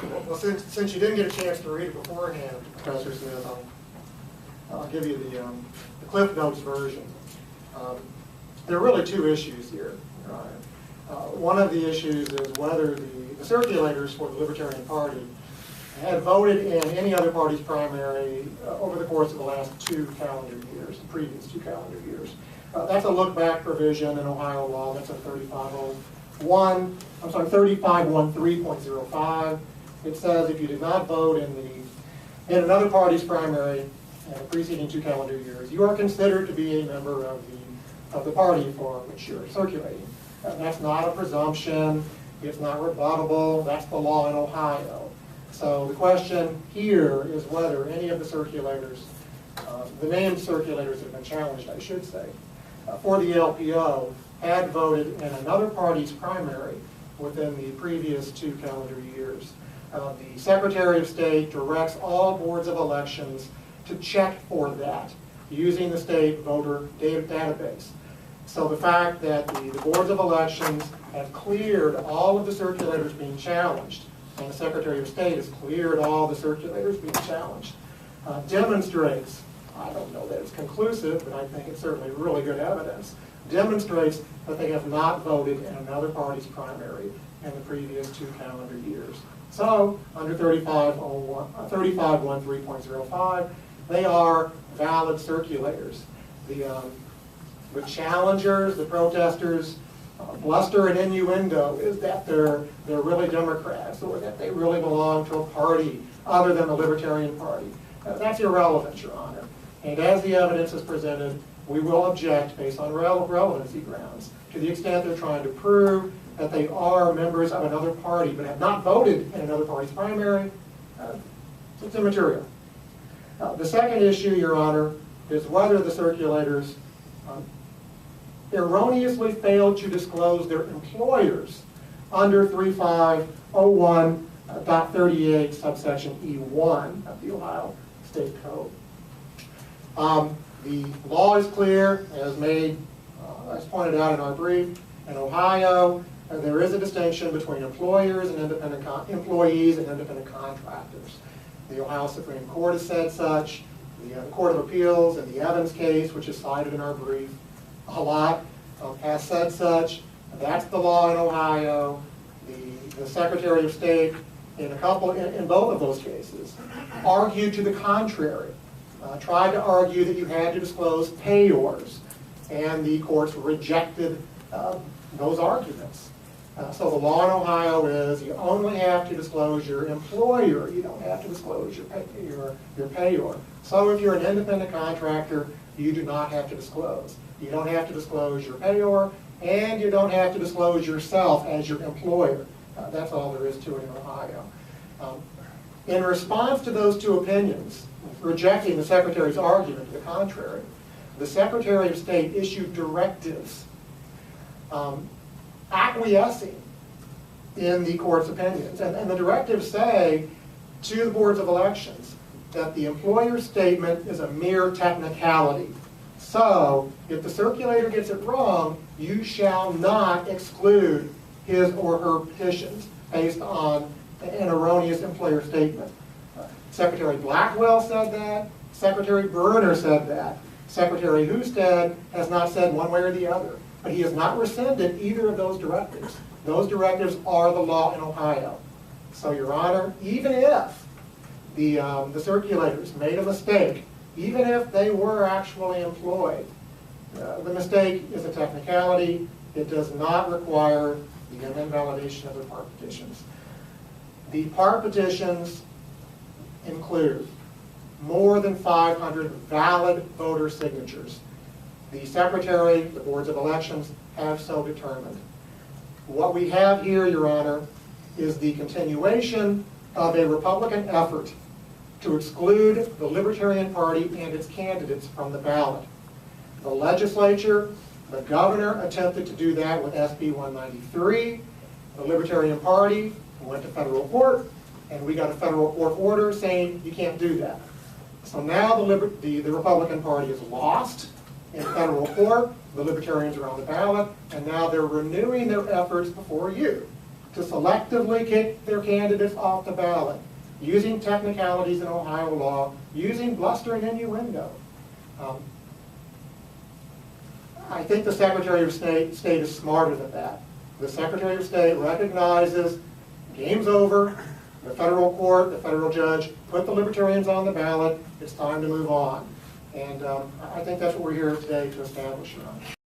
Well, since you didn't get a chance to read it beforehand, Professor Smith, I'll give you the Cliff Notes version. There are really two issues here. One of the issues is whether the circulators for the Libertarian Party had voted in any other party's primary over the course of the last 2 calendar years, the previous 2 calendar years. That's a look-back provision in Ohio law. That's a 3513.05. It says if you did not vote in another party's primary in the preceding 2 calendar years, you are considered to be a member of the party for which you're circulating. That's not a presumption. It's not rebuttable. That's the law in Ohio. So the question here is whether any of the circulators, the named circulators that have been challenged, I should say, for the LPO had voted in another party's primary within the previous 2 calendar years. The Secretary of State directs all boards of elections to check for that using the state voter database. So the fact that the boards of elections have cleared all of the circulators being challenged, and the Secretary of State has cleared all the circulators being challenged, demonstrates, I don't know that it's conclusive, but I think it's certainly really good evidence, demonstrates that they have not voted in another party's primary in the previous 2 calendar years. So, under 3513.05, they are valid circulators. The challengers, the protesters, bluster and innuendo is that they're really Democrats or that they really belong to a party other than the Libertarian Party. That's irrelevant, Your Honor. And as the evidence is presented, we will object based on relevancy grounds to the extent they're trying to prove that they are members of another party but have not voted in another party's primary. It's immaterial. The second issue, Your Honor, is whether the circulators erroneously failed to disclose their employers under 3501.38 subsection E1 of the Ohio State Code. The law is clear, as pointed out in our brief. In Ohio, there is a distinction between employers and employees and independent contractors. The Ohio Supreme Court has said such. The Court of Appeals in the Evans case, which is cited in our brief a lot, has said such. That's the law in Ohio. The Secretary of State, in both of those cases, argued to the contrary. Tried to argue that you had to disclose payors, and the courts rejected those arguments. So the law in Ohio is you only have to disclose your employer. You don't have to disclose your payor. So if you're an independent contractor, you do not have to disclose. You don't have to disclose your payor, and you don't have to disclose yourself as your employer. That's all there is to it in Ohio. In response to those 2 opinions, rejecting the Secretary's argument to the contrary, the Secretary of State issued directives acquiescing in the court's opinions. And the directives say to the boards of elections that the employer's statement is a mere technicality. So, if the circulator gets it wrong, you shall not exclude his or her petitions based on an erroneous employer statement. Secretary Blackwell said that. Secretary Berner said that. Secretary Husted has not said one way or the other. But he has not rescinded either of those directives. Those directives are the law in Ohio. So, Your Honor, even if the circulators made a mistake, even if they were actually employed, the mistake is a technicality. It does not require the invalidation of the part petitions. The part petitions include more than 500 valid voter signatures. The Secretary, the boards of elections, have so determined. What we have here, Your Honor, is the continuation of a Republican effort to exclude the Libertarian Party and its candidates from the ballot. The legislature, the governor attempted to do that with SB 193. The Libertarian Party went to federal court, and we got a federal court order saying you can't do that. So now the Republican Party is lost in federal court. The Libertarians are on the ballot, and now they're renewing their efforts before you to selectively kick their candidates off the ballot, using technicalities in Ohio law, using bluster and innuendo. I think the Secretary of State is smarter than that. The Secretary of State recognizes game's over, the federal court, the federal judge put the Libertarians on the ballot, it's time to move on. And I think that's what we're here today to establish.